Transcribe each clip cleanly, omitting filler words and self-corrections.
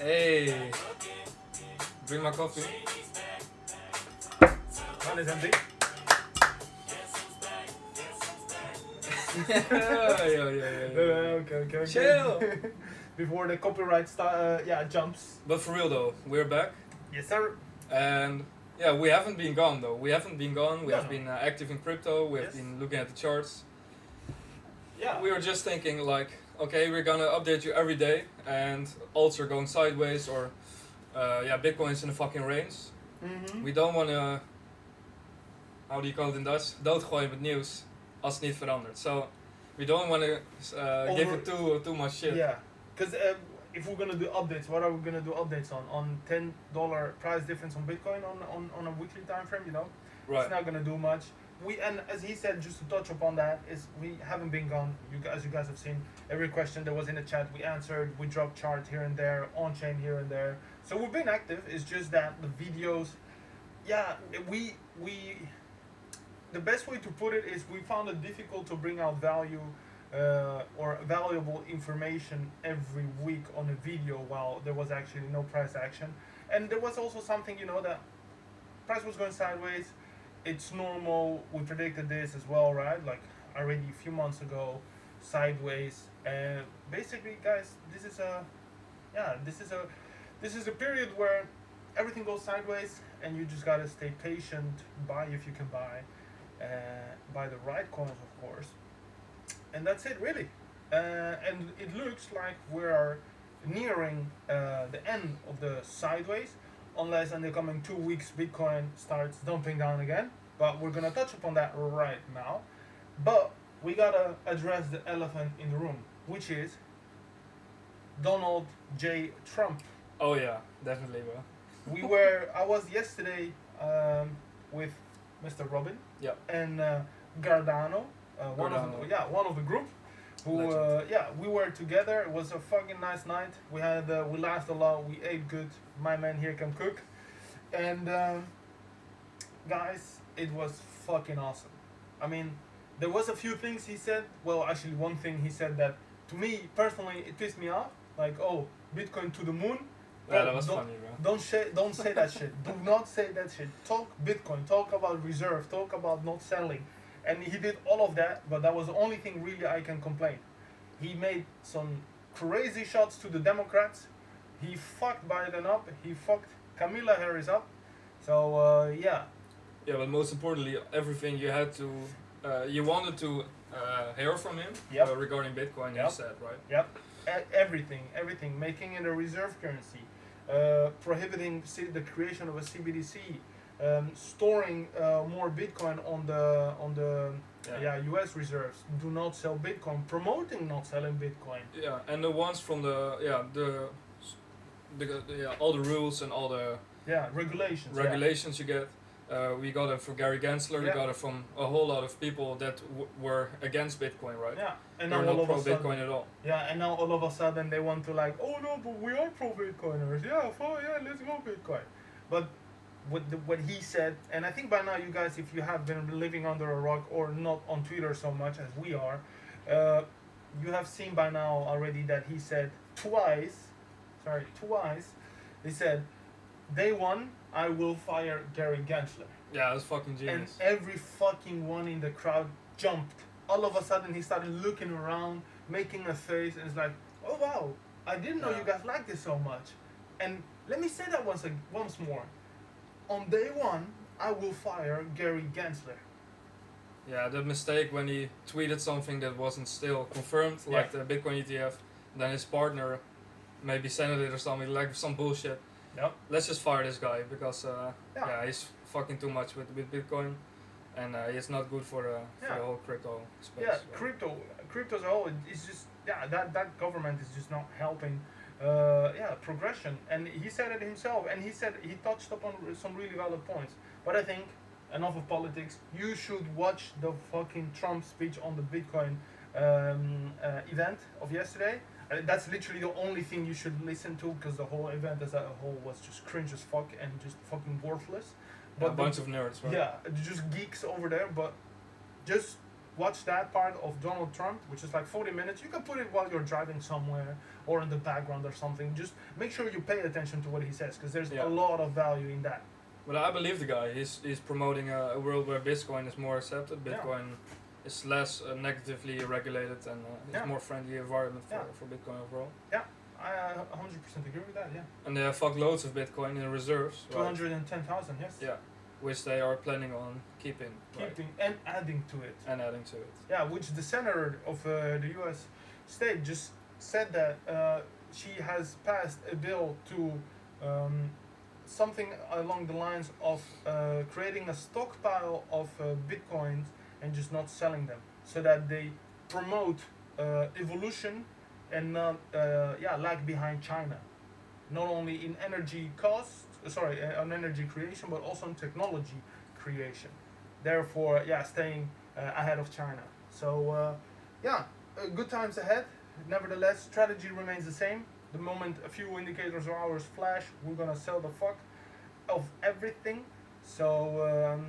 Hey, bring my coffee. Mine is empty. Yeah. Okay. Chill. Before the copyright jumps. But for real though, we're back, Yes, sir. and yeah, we haven't been gone though. We haven't been gone. We No, have no. been active in crypto. We have Yes. been looking at the charts. Yeah. We were just thinking like, okay, we're gonna update you every day, and alts are going sideways, or Bitcoin's in the fucking range. Mm-hmm. We don't wanna, how do you call it in Dutch? Doodgooien met nieuws als het niet verandert. So we don't wanna give it too much shit. Yeah. Because if we're gonna do updates, what are we gonna do updates on? On $10 price difference on Bitcoin on a weekly time frame, you know? Right. It's not gonna do much. And as he said, just to touch upon that, is we haven't been gone. As you guys have seen, every question that was in the chat we answered. We dropped charts here and there, on chain here and there. So we've been active. It's just that the videos, we the best way to put it is we found it difficult to bring out value or valuable information every week on a video while there was actually no price action. And there was also something, that price was going sideways. It's normal. We predicted this as well, right? Like already a few months ago, sideways. And basically, guys, this is a period where everything goes sideways, and you just gotta stay patient. Buy if you can buy the right coins, of course. And that's it, really. And it looks like we are nearing the end of the sideways, unless in the coming 2 weeks Bitcoin starts dumping down again. But we're gonna touch upon that right now. But we gotta address the elephant in the room, which is Donald J. Trump. Oh yeah, definitely, bro. I was yesterday with Mr. Robin. Yep. And Gardano, one of the group. Who we were together. It was a fucking nice night. We laughed a lot. We ate good. My man here can cook, and guys, it was fucking awesome. I mean, there was a few things he said. Well, actually, one thing he said that to me personally it pissed me off. Like, oh, Bitcoin to the moon. Yeah, that was funny, bro. Don't say that shit. Do not say that shit. Talk Bitcoin. Talk about reserve. Talk about not selling. And he did all of that, but that was the only thing really I can complain. He made some crazy shots to the Democrats. He fucked Biden up. He fucked Kamala Harris up. So Yeah, but most importantly, everything you wanted to hear from him Yep. regarding Bitcoin, Yep. you said, right? Yep, everything, making it a reserve currency, prohibiting the creation of a CBDC, storing more Bitcoin on the U.S. reserves. Do not sell Bitcoin. Promoting not selling Bitcoin. Yeah, and the ones from all the rules and all the Regulations. you get. We got it from Gary Gensler. We Yeah. got it from a whole lot of people that were against Bitcoin, right? Yeah, and They're now not all pro of a sudden, Bitcoin at all. yeah, and now all of a sudden they want to like, oh no, but we are pro Bitcoiners. Yeah, let's go Bitcoin. But what he said, and I think by now you guys, if you have been living under a rock or not on Twitter so much as we are, you have seen by now already that he said twice. He said, day one, I will fire Gary Gensler. Yeah, that's fucking And genius. every fucking one in the crowd jumped. All of a sudden, he started looking around, making a face, and it's like, oh wow, I didn't know you guys like this so much. And let me say that once more. On day one, I will fire Gary Gensler. Yeah, the mistake when he tweeted something that wasn't still confirmed, like the Bitcoin ETF, then his partner maybe sent it or something, like some bullshit. Yep. Let's just fire this guy because he's fucking too much with Bitcoin, and he's not good for the whole crypto space. Yeah, right? crypto as a whole, it's just that government is just not helping. Progression, and he said it himself, and he touched upon some really valid points. But I think enough of politics. You should watch the fucking Trump speech on the Bitcoin event of yesterday. That's literally the only thing you should listen to, because the whole event as a whole was just cringe as fuck and just fucking worthless. But a bunch of nerds, right? Yeah, just geeks over there. But just watch that part of Donald Trump, which is like 40 minutes. You can put it while you're driving somewhere or in the background or something. Just make sure you pay attention to what he says, because there's Yeah. a lot of value in that. But I believe the guy. He's promoting a world where Bitcoin is more accepted. Yeah. Bitcoin is less negatively regulated and it's Yeah. more friendly environment Yeah. for Bitcoin overall. I 100% agree with that. Yeah. And they have fuckloads of Bitcoin in reserves. Right? 210,000. Yes. Yeah, which they are planning on keeping. Right? Keeping and adding to it. And adding to it. Yeah, which the senator of the U.S. state just said that she has passed a bill to something along the lines of creating a stockpile of bitcoins and just not selling them, so that they promote evolution and not lag behind China, not only in energy costs, on energy creation, but also in technology creation. Therefore, staying ahead of China. So, good times ahead. Nevertheless, strategy remains the same. The moment a few indicators or hours flash, we're gonna sell the fuck of everything. So,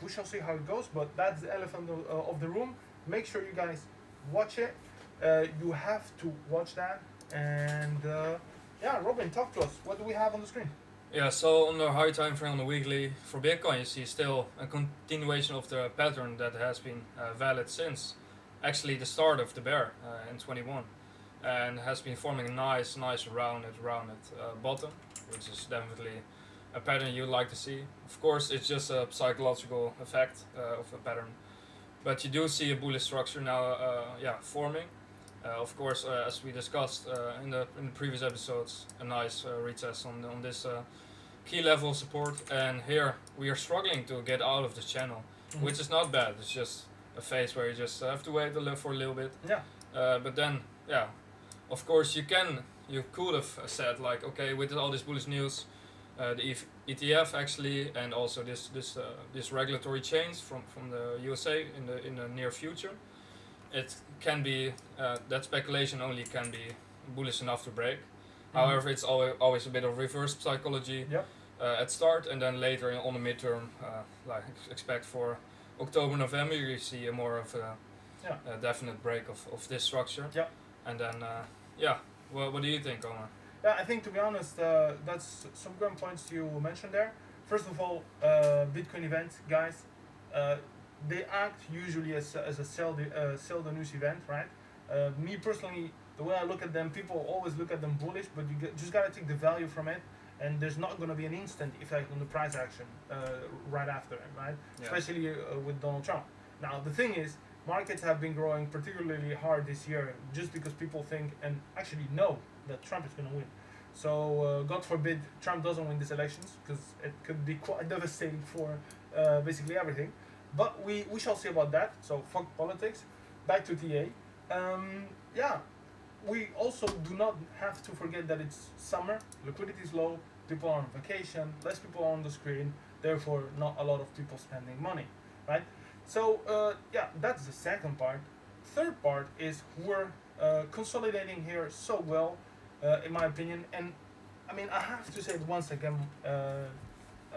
we shall see how it goes. But that's the elephant of the room. Make sure you guys watch it. You have to watch that. And Robin, talk to us. What do we have on the screen? Yeah, so on the high time frame on the weekly for Bitcoin, you see still a continuation of the pattern that has been valid since actually the start of the bear in 21, and has been forming a nice rounded bottom, which is definitely a pattern you'd like to see. Of course, it's just a psychological effect of a pattern, but you do see a bullish structure now forming. Of course, as we discussed in the previous episodes, a nice retest on this key level of support, and here we are struggling to get out of this channel, which is not bad. It's just a phase where you just have to wait for a little bit. Yeah. But then, of course you could have said like, okay, with all this bullish news, the ETF actually, and also this regulatory change from the USA in the near future, it can be that speculation only can be bullish enough to break. However, it's always a bit of reverse psychology at start, and then later on the midterm, like expect for October, November, you see a more of a definite break of this structure. Yeah. And then, what do you think, Omar? Yeah, I think, to be honest, that's some good points you mentioned there. First of all, Bitcoin events, guys, they act usually as a sell the news event, right? Me personally, the way I look at them, people always look at them bullish, but you just gotta take the value from it, and there's not gonna be an instant effect on the price action right after it, right? Yeah. Especially with Donald Trump. Now, the thing is, markets have been growing particularly hard this year just because people think and actually know that Trump is gonna win. So, God forbid Trump doesn't win these elections, because it could be quite devastating for basically everything. But we shall see about that. So, fuck politics. Back to TA. We also do not have to forget that it's summer, liquidity is low, people are on vacation, less people are on the screen, therefore not a lot of people spending money, right? So that's the second part. Third part is we're consolidating here so well, in my opinion, and I mean I have to say it once again,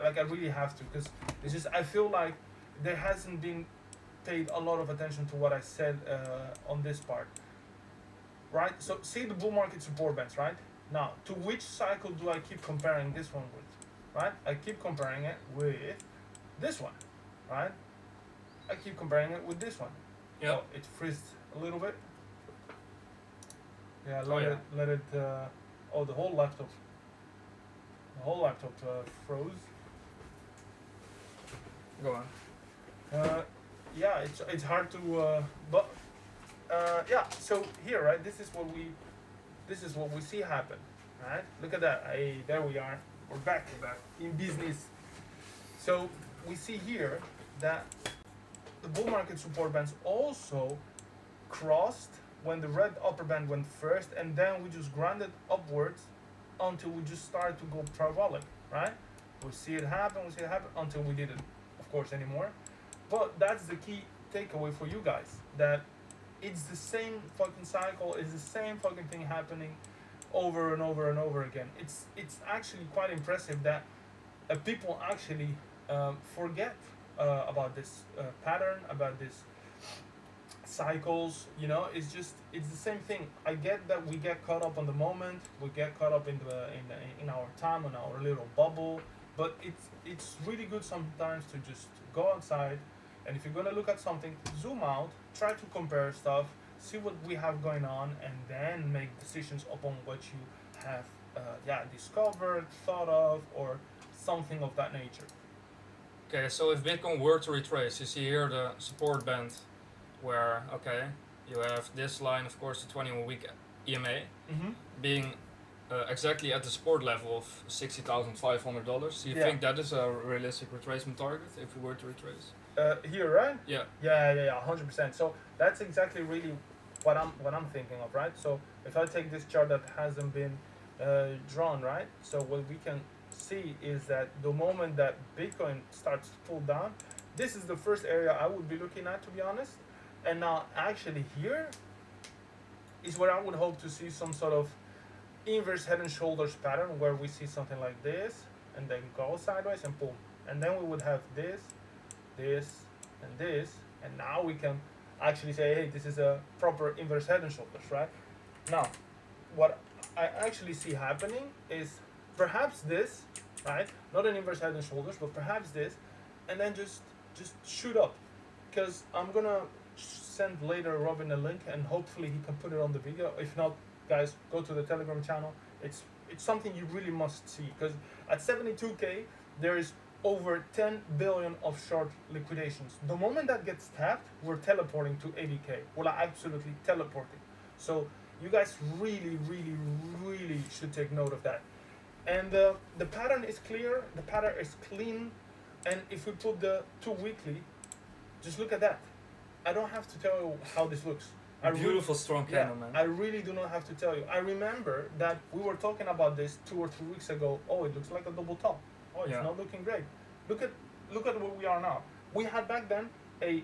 like I really have to, because it's just I feel like there hasn't been paid a lot of attention to what I said on this part. Right, so see the bull market support bands, right? Now, to which cycle do I keep comparing this one with? Right, I keep comparing it with this one, right? I keep comparing it with this one. Yeah. Oh, it frizzed a little bit. Yeah, let it. The whole laptop. The whole laptop froze. Go on. It's hard to, but. So here, right, this is what we see happen, right? Look at that. Hey, there we are. We're back in business. So we see here that the bull market support bands also crossed when the red upper band went first, and then we just grinded upwards until we just started to go parabolic, right? We see it happen until we didn't, of course, anymore. But that's the key takeaway for you guys, that it's the same fucking cycle, it's the same fucking thing happening over and over and over again. It's actually quite impressive that people actually forget about this pattern, about this cycles, you know, it's the same thing. I get that we get caught up on the moment, we get caught up in our time, in our little bubble, but it's really good sometimes to just go outside, and if you're gonna look at something, zoom out, try to compare stuff, see what we have going on, and then make decisions upon what you have discovered, thought of, or something of that nature. Okay, so if Bitcoin were to retrace, you see here the support band where, okay, you have this line, of course, the 21 week EMA, Mm-hmm. being exactly at the support level of $60,500. Do you Yeah. think that is a realistic retracement target if we were to retrace? Here, right? Yeah. Yeah, 100%. So that's exactly really what I'm thinking of, right? So if I take this chart that hasn't been drawn, right? So what we can see is that the moment that Bitcoin starts to pull down, this is the first area I would be looking at, to be honest. And now, actually, here is where I would hope to see some sort of inverse head and shoulders pattern where we see something like this and then go sideways and boom. And then we would have this, and this, and now we can actually say, hey, this is a proper inverse head and shoulders, right? Now, what I actually see happening is perhaps this, right? Not an inverse head and shoulders, but perhaps this, and then just shoot up, because I'm gonna send later Robin a link, and hopefully he can put it on the video. If not, guys, go to the Telegram channel. It's something you really must see, because at 72K there is over 10 billion of short liquidations. The moment that gets tapped, we're teleporting to 80K. We're like absolutely teleporting. So you guys really, really, really should take note of that. And the pattern is clear, the pattern is clean, and if we put the 2 weekly, just look at that. I don't have to tell you how this looks. Beautiful strong candle, man. I really do not have to tell you. I remember that we were talking about this 2 or 3 weeks ago. Oh, it looks like a double top. Oh, it's not looking great. Look at where we are now. We had back then a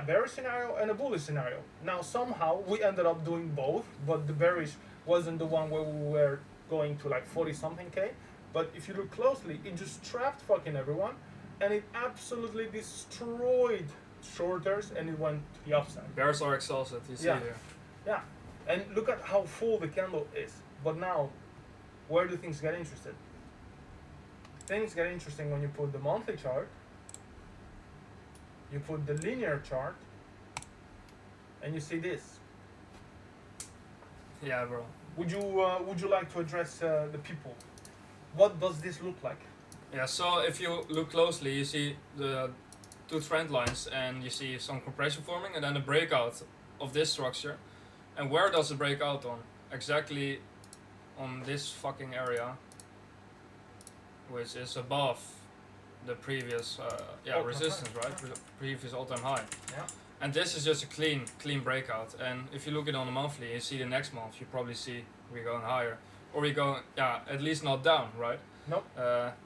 bearish scenario and a bullish scenario. Now somehow we ended up doing both, but the bearish wasn't the one where we were going to like 40 something K. But if you look closely, it just trapped fucking everyone, and it absolutely destroyed shorters, and it went to the upside. Bears are exhausted, you see here. Yeah, and look at how full the candle is. But now, where do things get interested? Things get interesting when you put the monthly chart, you put the linear chart, and you see this. Yeah, bro. Would you like to address the people? What does this look like? Yeah, so if you look closely, you see the two trend lines, and you see some compression forming, and then a breakout of this structure. And where does it break out on? Exactly on this fucking area, which is above the previous resistance, right? Previous all-time high. Yeah. And this is just a clean breakout. And if you look at it on the monthly, you see the next month, you probably see we're going higher, or we go at least not down, right? Nope.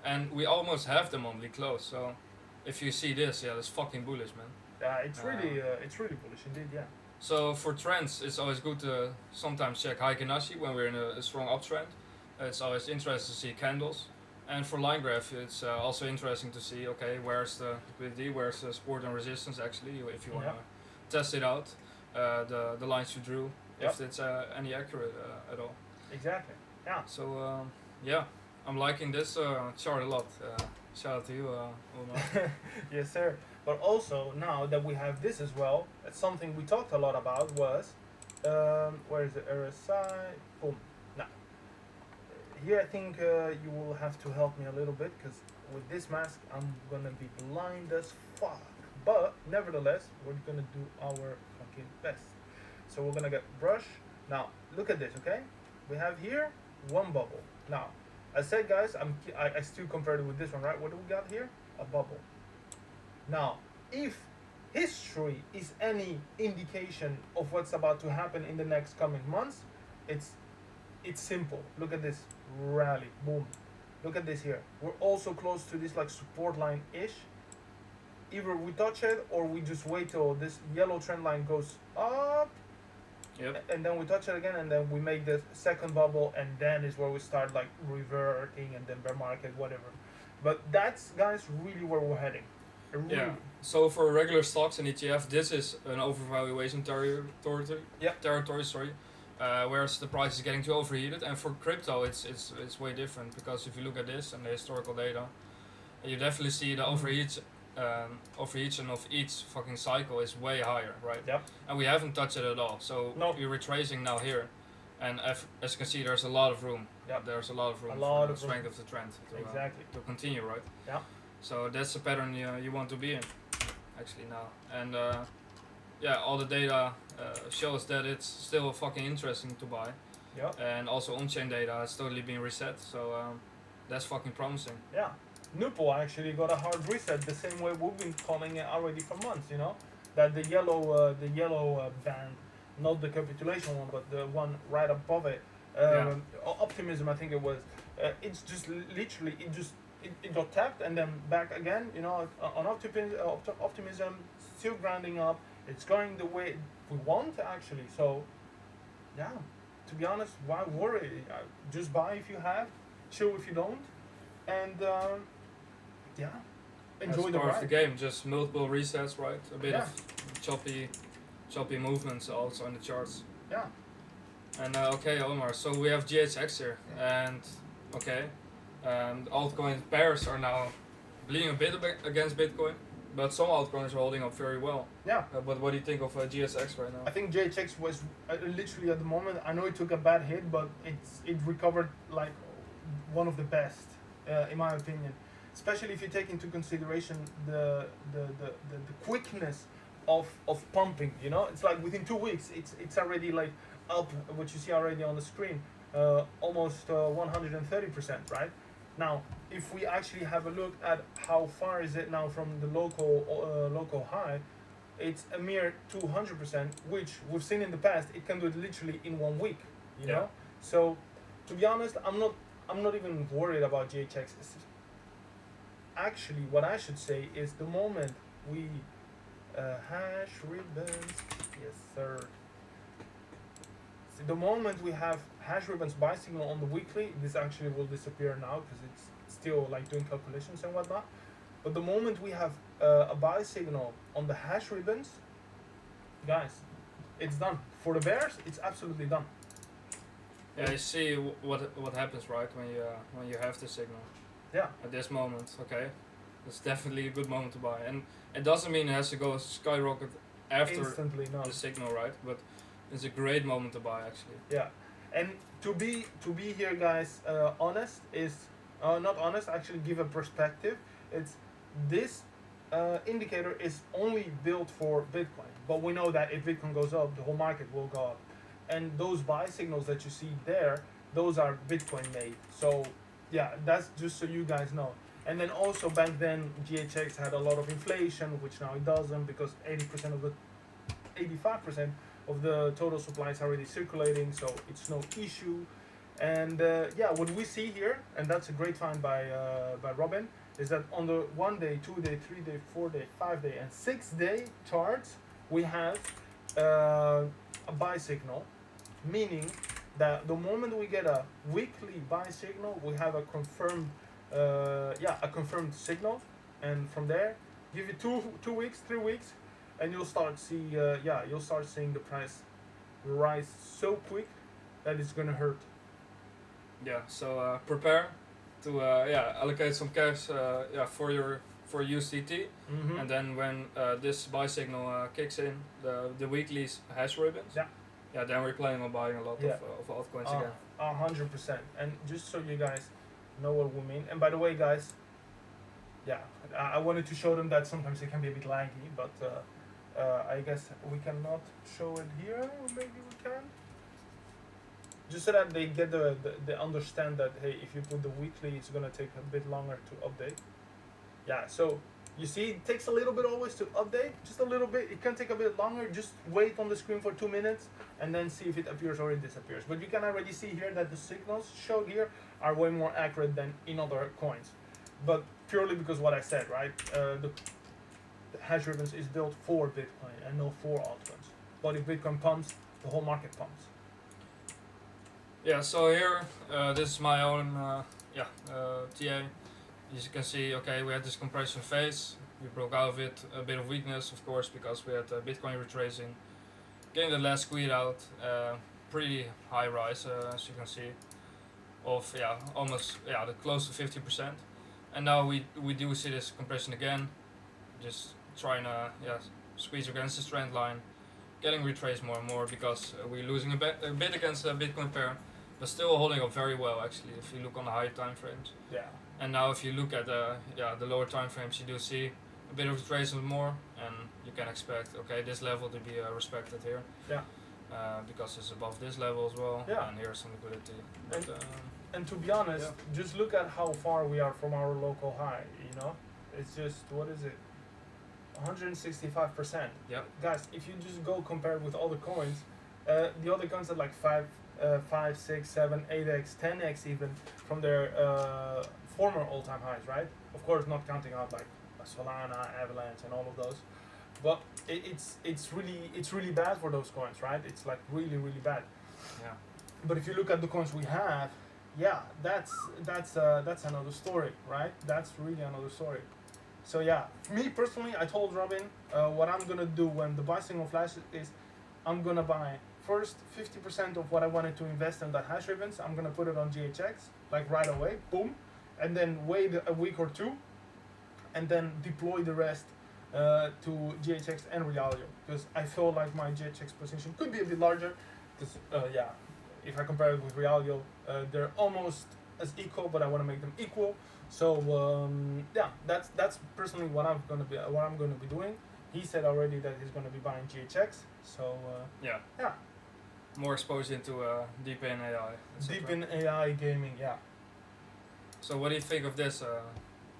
And we almost have the monthly close. So if you see this, that's fucking bullish, man. Yeah, it's really bullish indeed. Yeah. So for trends, it's always good to sometimes check Heikin-Ashi when we're in a strong uptrend. It's always interesting to see candles. And for line graph, it's also interesting to see, okay, where's the liquidity, where's the support and resistance actually, if you want to test it out, the lines you drew, if it's any accurate at all. Exactly. Yeah. So I'm liking this chart a lot. Shout out to you, Omar. Yes, sir. But also now that we have this as well, that's something we talked a lot about was, where is the RSI? Boom. Now, here I think you will have to help me a little bit, because with this mask I'm gonna be blind as fuck. But nevertheless, we're gonna do our fucking best. So we're gonna get brush. Now look at this, okay? We have here one bubble. Now, I said, guys, I still compared it with this one, right? What do we got here? A bubble. Now, if history is any indication of what's about to happen in the next coming months, it's simple. Look at this rally, boom. Look at this here. We're also close to this like support line-ish. Either we touch it or we just wait till this yellow trend line goes up. Yep. And then we touch it again, and then we make the second bubble, and then is where we start like reverting, and then bear market, whatever. But that's, guys, really where we're heading. Really. Yeah. So for regular stocks and ETF, this is an overvaluation territory. Sorry. Whereas the price is getting too overheated, and for crypto, it's way different, because if you look at this and the historical data, you definitely see the overheating of each fucking cycle is way higher, right? Yep. And we haven't touched it at all. So No. you're retracing now here, and as you can see, there's a lot of room. Yep. There's a lot of room A lot for the of strength room. of the trend Exactly. to continue, right? Yeah. So that's the pattern you want to be in, actually now. And yeah, all the data shows that it's still fucking interesting to buy. Yeah. And also on-chain data has totally been reset, so that's fucking promising. Yeah. Nupo actually got a hard reset the same way we've been calling it already for months. You know, that the yellow band, not the capitulation one, but the one right above it. Optimism, I think it was. It's just literally it got tapped and then back again. You know, on optimism, still grinding up. It's going the way we want actually. So, yeah. To be honest, why worry? Just buy if you have, chill if you don't, and yeah, enjoy That's the part of ride. the game. Just multiple resets, right? A bit Yeah. of choppy movements also in the charts. Yeah. And okay, Omar. So we have GHX here, and okay, altcoin pairs are now bleeding a bit against Bitcoin, but some altcoins are holding up very well. Yeah. But what do you think of GSX right now? I think JHX was literally at the moment. I know it took a bad hit, but it recovered like one of the best, in my opinion. Especially if you take into consideration the quickness of pumping. You know, it's like within 2 weeks, it's already like up. What you see already on the screen, almost 130%, right? Now, if we actually have a look at how far is it now from the local high, it's a mere 200%, which we've seen in the past. It can do it literally in 1 week. You know, so to be honest, I'm not even worried about GHX. Actually, what I should say is the moment we hash ribbons, yes sir. So the moment we have hash ribbons buy signal on the weekly, this actually will disappear now because it's still like doing calculations and whatnot. But the moment we have a buy signal on the hash ribbons, guys, it's done. For the bears, it's absolutely done. Yeah, you see what happens, right, when you have the signal. Yeah. At this moment, okay, it's definitely a good moment to buy, and it doesn't mean it has to go skyrocket after Instantly, no. the signal, right? But it's a great moment to buy, actually. Yeah, and to be here, guys, honest is not honest. Actually, give a perspective. It's this indicator is only built for Bitcoin, but we know that if Bitcoin goes up, the whole market will go up, and those buy signals that you see there, those are Bitcoin made. So yeah, that's just so you guys know. And then also back then, GHX had a lot of inflation, which now it doesn't, because 85% of the total supply is already circulating, so it's no issue. And yeah, what we see here, and that's a great find by Robin, is that on the 1 day, 2 day, 3 day, 4 day, 5 day, and 6 day charts, we have a buy signal, meaning that the moment we get a weekly buy signal, we have a confirmed confirmed signal, and from there, give it 2 weeks, 3 weeks, and you'll start seeing the price rise so quick that it's gonna hurt. Yeah. So prepare to allocate some cash for USDT, and then when this buy signal kicks in, the weekly hash ribbons. Yeah, then we're planning on buying a lot of altcoins again. 100%. And just so you guys know what we mean. And by the way, guys, yeah, I wanted to show them that sometimes it can be a bit laggy, but I guess we cannot show it here. Maybe we can. Just so that they get they understand that, hey, if you put the weekly, it's gonna take a bit longer to update. Yeah, so you see, it takes a little bit always to update, just a little bit. It can take a bit longer. Just wait on the screen for 2 minutes and then see if it appears or it disappears. But you can already see here that the signals showed here are way more accurate than in other coins. But purely because what I said, right? The hash ribbons is built for Bitcoin and not for altcoins. But if Bitcoin pumps, the whole market pumps. Yeah, so here, this is my own TA. As you can see, okay, we had this compression phase, we broke out of it. A bit of weakness, of course, because we had Bitcoin retracing, getting the last squeeze out. Pretty high rise, as you can see, of almost the close to 50%. And now we do see this compression again, just trying to squeeze against this trend line, getting retraced more and more because we're losing a bit against the Bitcoin pair, but still holding up very well actually if you look on the high time frames. Yeah. And now if you look at the lower time frames, you do see a bit of retracement more, and you can expect this level to be respected here. Yeah. Because it's above this level as well. Yeah. And here's some liquidity. But, and to be honest, just look at how far we are from our local high. You know, it's just what is it? 165%. Yep. Guys, if you just go compare with all the coins, the other coins are like 5, 6, 7, 8x, 10x even from their former all-time highs, right? Of course, not counting out like Solana, Avalanche, and all of those. But it's really bad for those coins, right? It's like really bad. Yeah. But if you look at the coins we have, that's another story, right? That's really another story. So yeah, me personally, I told Robin what I'm gonna do when the buy signal flashes is I'm gonna buy first 50% of what I wanted to invest in that hash ribbons. I'm gonna put it on GHX like right away, boom, and then wait a week or two, and then deploy the rest to GHX and Realio, because I feel like my GHX position could be a bit larger, because if I compare it with Realio, they're almost as equal, but I want to make them equal. So that's personally what I'm gonna be doing. He said already that he's gonna be buying GHX. So more exposure into deep in AI. Deep in AI gaming, yeah. So what do you think of this,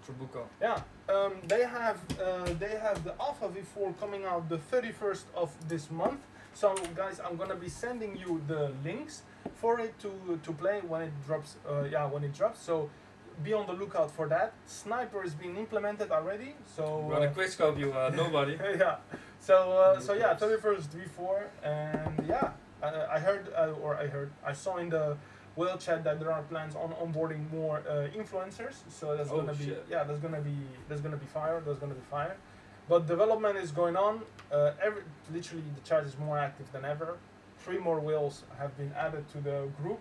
Trabuco? Yeah, they have the Alpha V4 coming out the 31st of this month. So guys, I'm gonna be sending you the links for it to play when it drops. When it drops. So be on the lookout for that. Sniper is being implemented already. So gonna quick scope you, nobody. Yeah. So 31st V4, and I saw in the whale chat that there are plans on onboarding more influencers. So that's gonna be fire. That's gonna be fire. But development is going on. Literally the chart is more active than ever. 3 more whales have been added to the group.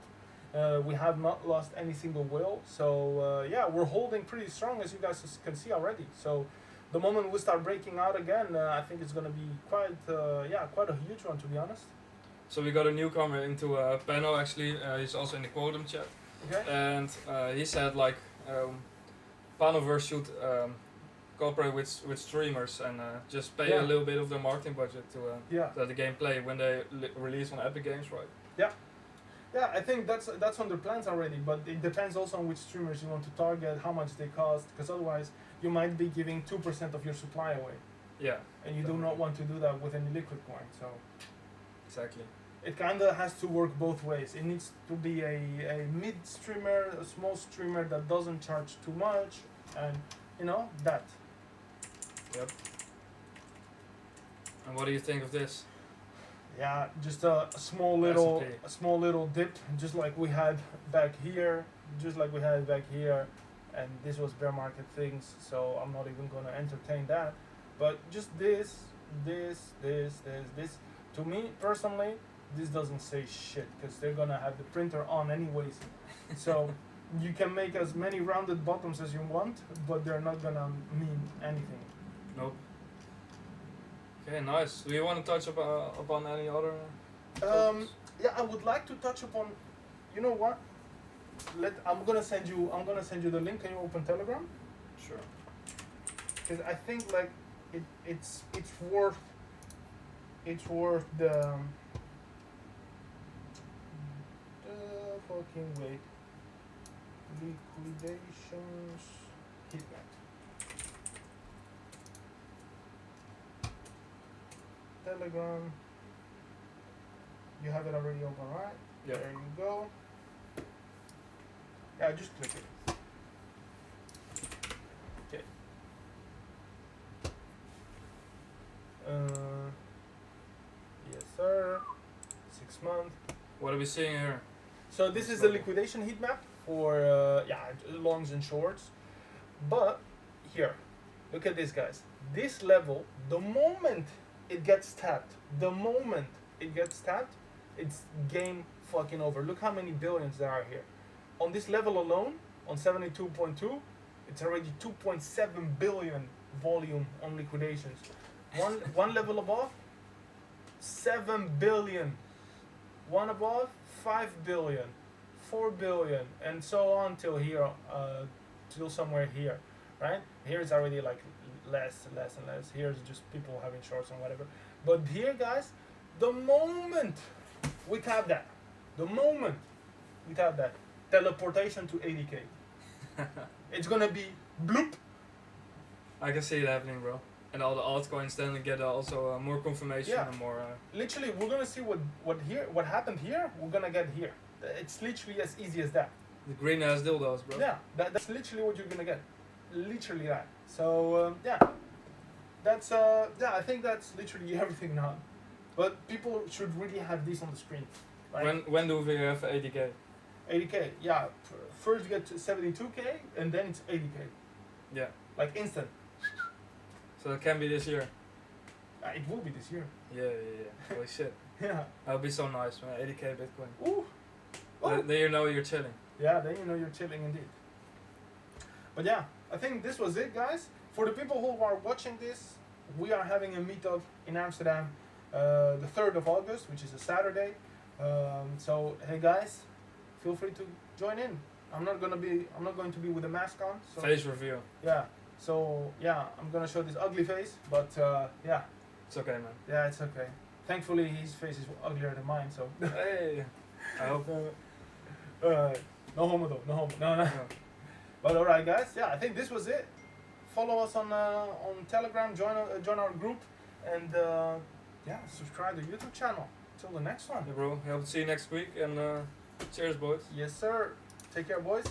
We have not lost any single whale. So we're holding pretty strong, as you guys can see already. So the moment we start breaking out again, I think it's gonna be quite a huge one, to be honest. So we got a newcomer into a panel actually. He's also in the QuotumC chat. Okay. And he said like Panoverse should cooperate with streamers and just pay a little bit of their marketing budget to the gameplay when they release on Epic Games, right? Yeah, I think that's on their plans already, but it depends also on which streamers you want to target, how much they cost, because otherwise you might be giving 2% of your supply away. Yeah. And you do not want to do that with any liquid coin, so. Exactly. It kind of has to work both ways. It needs to be a mid streamer, a small streamer that doesn't charge too much, and that. Yep. And what do you think of this? Yeah, just a small little dip, just like we had back here, and this was bear market things, so I'm not even gonna entertain that. But just this. To me personally, this doesn't say shit, because they're gonna have the printer on anyways. So you can make as many rounded bottoms as you want, but they're not gonna mean anything. Nope. Okay, nice. Do you want to touch upon any other? I would like to touch upon. You know what? I'm gonna send you the link. Can you open Telegram? Sure. Because I think like it's worth the fucking wait. Liquidations hitmap. Telegram. You have it already open, right? Yeah. There you go. Yeah, just click it. Okay. Yes, sir. 6 months. What are we seeing here? So this is the liquidation heat map for longs and shorts. But here, look at this, guys. this level, the moment it gets tapped, it's game fucking over. Look how many billions there are here. On this level alone, on 72.2, it's already 2.7 billion volume on liquidations. One level above, 7 billion. One above, 5 billion, 4 billion, and so on till here, till somewhere here, right? Here it's already like less and less. Here's just people having shorts and whatever. But here, guys, the moment we tap that, teleportation to 80k. It's gonna be bloop. I can see it happening, bro. And all the altcoins then get also more confirmation Yeah. and more. Literally, we're gonna see what happened here. We're gonna get here. It's literally as easy as that. The green ass dildos, bro. Yeah, that's literally what you're gonna get. Literally that. So yeah, that's I think that's literally everything now. But people should really have this on the screen. Right? When do we have 80k? 80k. Yeah, first get to 72k and then it's 80k. Yeah. Like instant. So it can be this year. It will be this year. Yeah. Holy shit. Yeah. That would be so nice, man. 80k Bitcoin. Ooh. Then you know you're chilling. Yeah, then you know you're chilling indeed. But yeah, I think this was it, guys. For the people who are watching this, we are having a meetup in Amsterdam, the 3rd of August, which is a Saturday. So hey guys, feel free to join in. I'm not going to be with a mask on. So Face reveal. yeah. So yeah, I'm gonna show this ugly face, but yeah. It's okay, man. Yeah, it's okay. Thankfully, his face is uglier than mine, so. Hey. I hope. No homo though, no homo. No. No. But alright, guys. Yeah, I think this was it. Follow us on Telegram, join our group, and yeah, subscribe to the YouTube channel. Till the next one. Yeah, bro. I hope to see you next week, and cheers, boys. Yes, sir. Take care, boys.